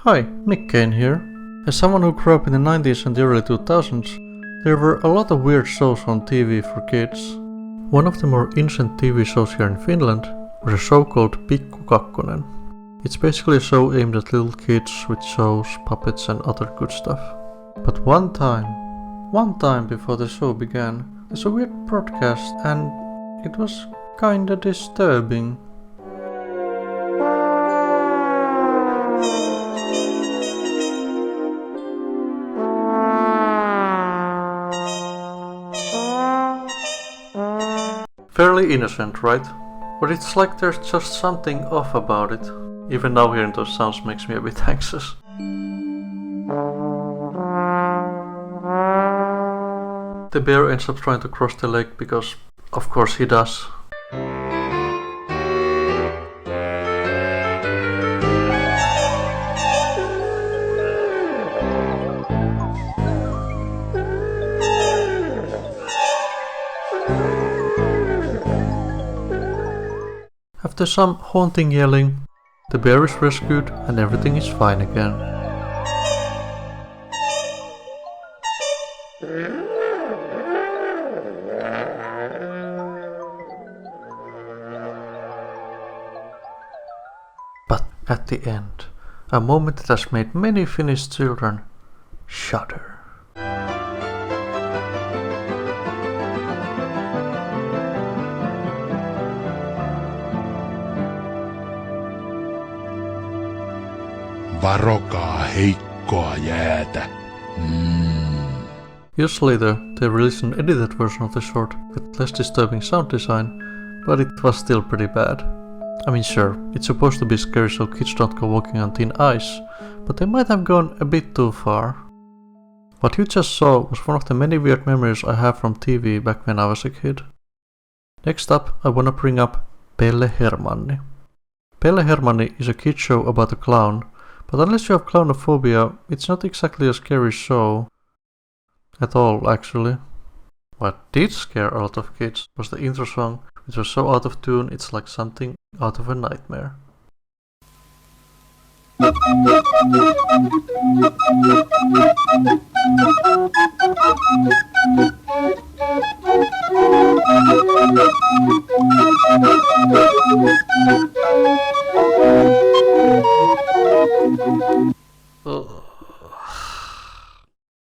Hi, Nick Kane here. As someone who grew up in the 90s and the early 2000s, there were a lot of weird shows on TV for kids. One of the more ancient TV shows here in Finland was a show called Pikku Kakkonen. It's basically a show aimed at little kids with shows, puppets and other good stuff. But one time before the show began, there's a weird broadcast and it was kinda disturbing. Fairly innocent, right? But it's like there's just something off about it. Even now hearing those sounds makes me a bit anxious. The bear ends up trying to cross the lake because, of course, he does. After some haunting yelling, the bear is rescued and everything is fine again. But at the end, a moment that has made many Finnish children shudder. Varokaa, heikkoa jäätä. Years later, they released an edited version of the short with less disturbing sound design, but it was still pretty bad. I mean, sure, it's supposed to be scary so kids don't go walking on thin ice, but they might have gone a bit too far. What you just saw was one of the many weird memories I have from TV back when I was a kid. Next up, I wanna bring up Pelle Hermanni. Pelle Hermanni is a kid show about a clown, but unless you have clownophobia, it's not exactly a scary show. At all, actually. What did scare a lot of kids was the intro song, which was so out of tune it's like something out of a nightmare.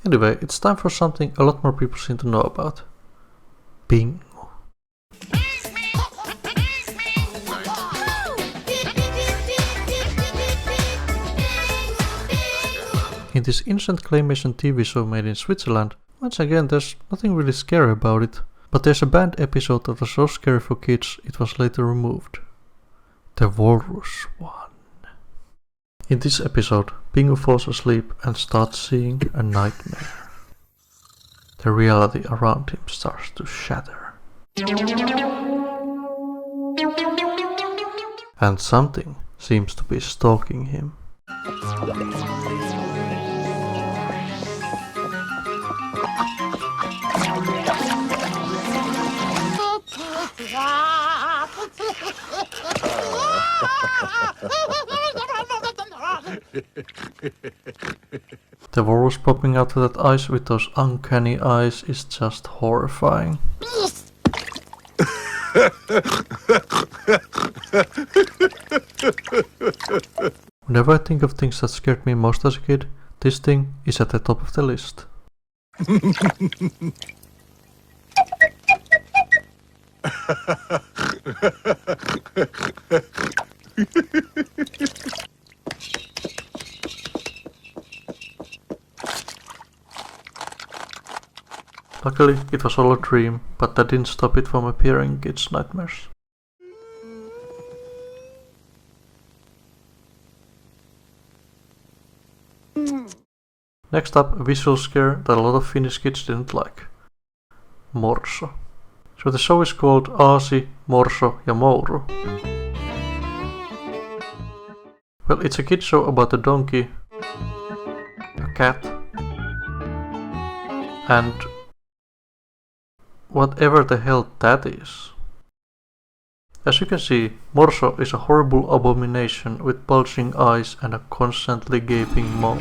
Anyway, it's time for something a lot more people seem to know about. Pingu. In this instant claymation TV show made in Switzerland, once again there's nothing really scary about it, but there's a banned episode that was so scary for kids it was later removed. The walrus one. In this episode, Pingu falls asleep and starts seeing a nightmare. The reality around him starts to shatter. And something seems to be stalking him. The walrus popping out of that ice with those uncanny eyes is just horrifying. Whenever I think of things that scared me most as a kid, this thing is at the top of the list. Luckily, it was all a dream, but that didn't stop it from appearing in kids' nightmares. Next up, a visual scare that a lot of Finnish kids didn't like. Morso. So the show is called Aasi, Morso ja Mouru. Well, it's a kid show about a donkey, a cat, and whatever the hell that is. As you can see, Morso is a horrible abomination with bulging eyes and a constantly gaping maw.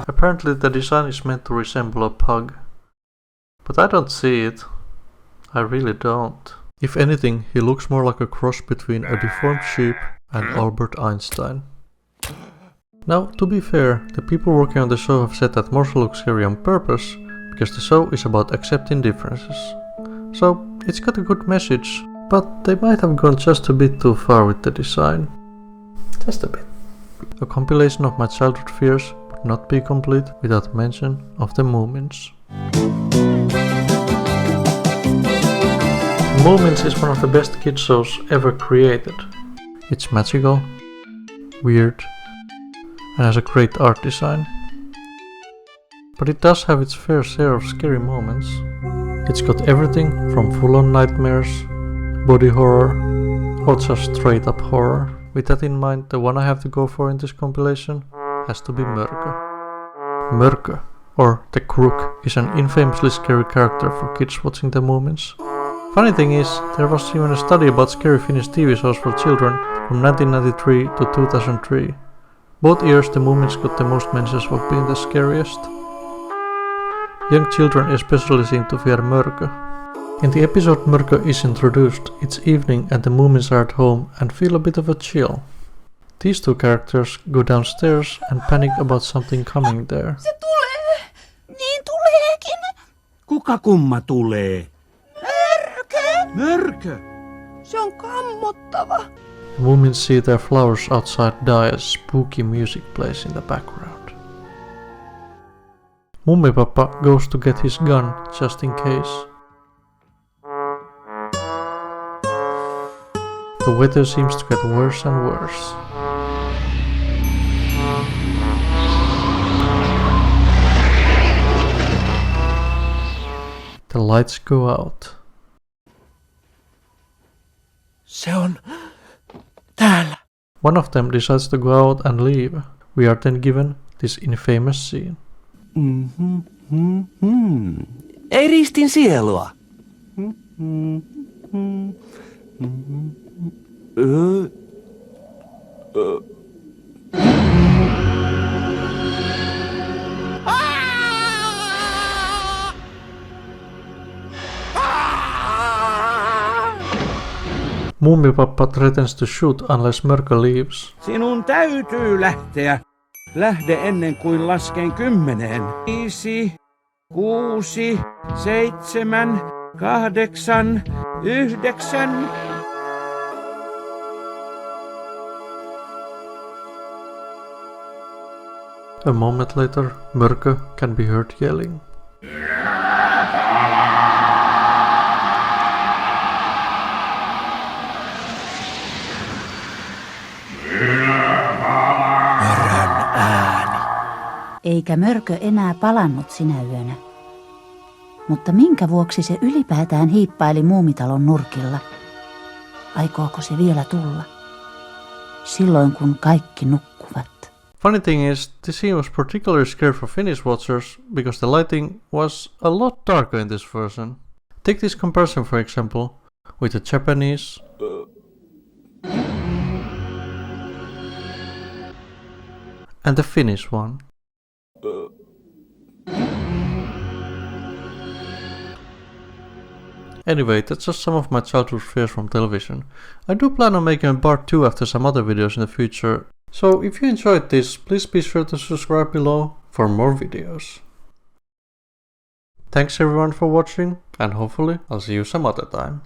Apparently the design is meant to resemble a pug. But I don't see it. I really don't. If anything, he looks more like a cross between a deformed sheep and Albert Einstein. Now, to be fair, the people working on the show have said that Morso looks scary on purpose, because the show is about accepting differences. So, it's got a good message, but they might have gone just a bit too far with the design. Just a bit. A compilation of my childhood fears would not be complete without mention of the Moomins. Moomins is one of the best kids shows ever created. It's magical, weird, and has a great art design. But it does have its fair share of scary moments. It's got everything from full-on nightmares, body horror, or just straight up horror. With that in mind, the one I have to go for in this compilation has to be Mörkö. Mörkö, or the Crook, is an infamously scary character for kids watching the Moomins. Funny thing is, there was even a study about scary Finnish TV shows for children from 1993 to 2003. Both years the Moomins got the most mentions of being the scariest. Young children especially seem to fear Mörkö. In the episode Mörkö is introduced, it's evening and the Moomins are at home and feel a bit of a chill. These two characters go downstairs and panic about something coming there. Se tulee! Niin tuleekin! Kuka kumma tulee? Mörkö! Mörkö! Se on kammottava! The Moomins see their flowers outside die as spooky music plays in the background. Mummipapa goes to get his gun just in case. The weather seems to get worse and worse. The lights go out. Se on täällä. One of them decides to go out and leave. We are then given this infamous scene. Ei ristin sielua. Mummipappa threatens to shoot unless Mörkö leaves. Sinun täytyy lähteä. Lähde ennen kuin lasken 10. 5, 6, 7, 8, 9. A moment later, Mörkö can be heard yelling. Eikä Mörkö enää palannut sinä yönä. Mutta minkä vuoksi se ylipäätään hiippaili Muumitalon nurkilla? Aikooko se vielä tulla? Silloin kun kaikki nukkuvat. Funny thing is, this scene was particularly scary for Finnish watchers because the lighting was a lot darker in this version. Take this comparison for example with the Japanese and the Finnish one. Anyway, that's just some of my childhood fears from television. I do plan on making a part 2 after some other videos in the future, so if you enjoyed this, please be sure to subscribe below for more videos. Thanks everyone for watching, and hopefully I'll see you some other time.